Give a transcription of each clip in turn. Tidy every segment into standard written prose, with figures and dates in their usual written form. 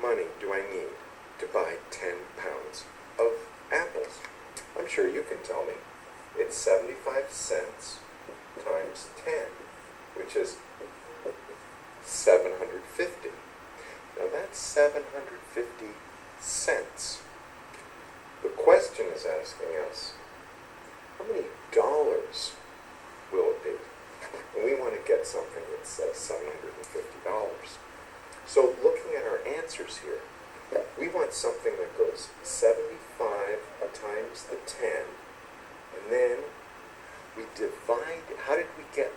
money do I need to buy 10 pounds of apples? I'm sure you can tell me. It's 75 cents times 10, which is 750. Now that's 750 cents. The question is asking us, how many dollars will it be? And we want to get something that says $750. So looking at our answers here, we want something that goes 75 times the 10, and then we divide. How did we get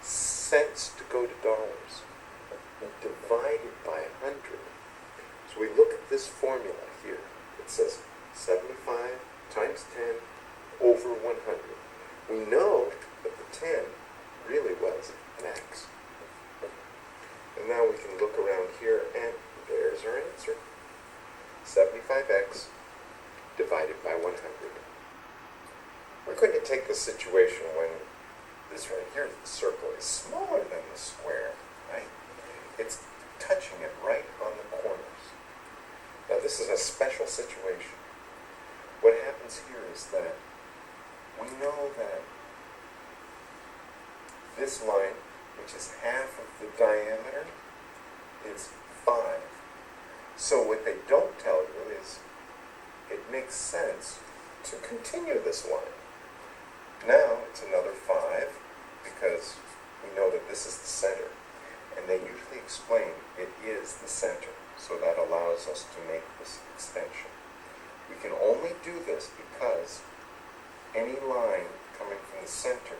cents to go to dollars? We divide it by 100. So we look at this formula here. It says 75 times 10 over 100. We know that the 10 really was an x. And now we can look around here, and there's our answer. 75x divided by 100. We're going to take the situation when this right here, the circle, is smaller than the square, right? It's touching it right on the corners. Now this is a special situation. What happens here is that we know that this line, which is half of the diameter, is 5. So what they don't tell you is it makes sense to continue this line. Now it's another 5 because we know that this is the center. And they usually explain it is the center. So that allows us to make this extension. We can only do this because any line coming from the center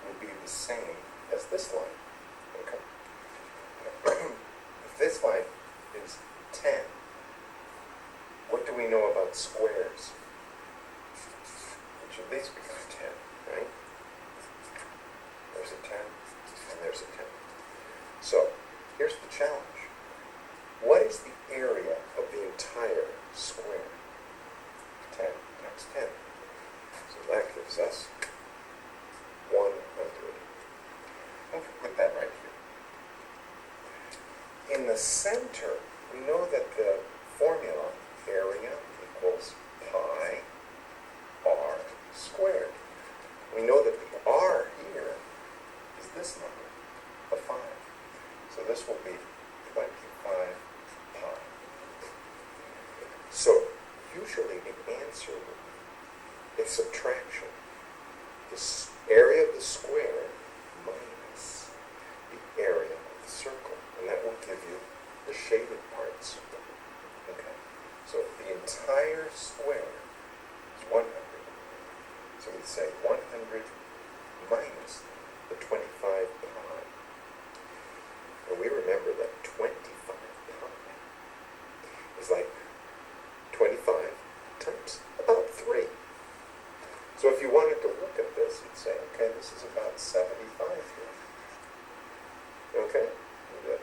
will be the same as this line. Okay? If this line is 10, what do we know about squares? Which of these becomes 10, right? There's a 10, and there's a 10. So, here's the challenge. What is the area of the entire square? 10 times 10. So that gives us 100. And we put that right here. In the center, we know that the formula, area equals pi r squared. We know that the r here is this number, the 5. So this will be 25 pi. So usually the answer is subtraction. The area of the square minus the area of the circle. And that will give you the shaded parts. Okay. So the entire square is 100. So we say 100 minus the 25 pi. And we remember that 25 pi is like 25 times about 3. So if you wanted to look at this, you'd say, okay, this is about 75 here. Okay? Good.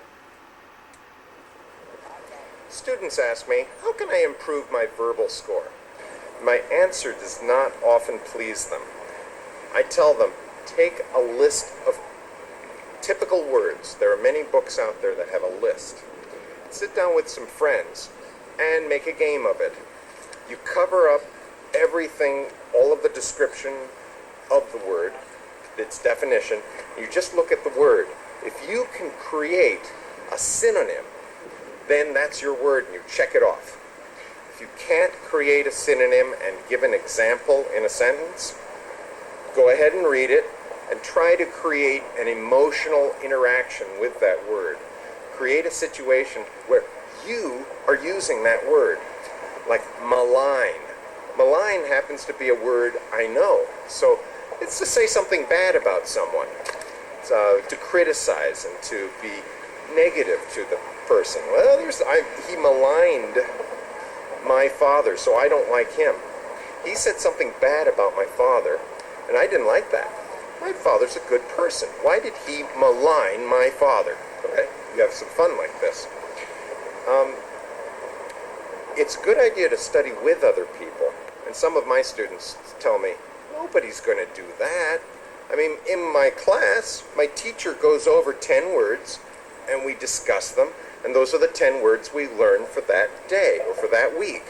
Students ask me, how can I improve my verbal score? My answer does not often please them. I tell them, take a list of typical words. There are many books out there that have a list. Sit down with some friends and make a game of it. You cover up everything, all of the description of the word, its definition. You just look at the word. If you can create a synonym, then that's your word and you check it off. If you can't create a synonym and give an example in a sentence, go ahead and read it and try to create an emotional interaction with that word. Create a situation where you are using that word, like malign. Malign happens to be a word I know, so it's to say something bad about someone, to criticize and to be negative to the person. Well, he maligned my father, so I don't like him. He said something bad about my father, and I didn't like that. My father's a good person. Why did he malign my father? Okay, you have some fun like this. It's a good idea to study with other people, and some of my students tell me, nobody's going to do that. I mean, in my class, my teacher goes over 10 words, and we discuss them, and those are the 10 words we learn for that day or for that week.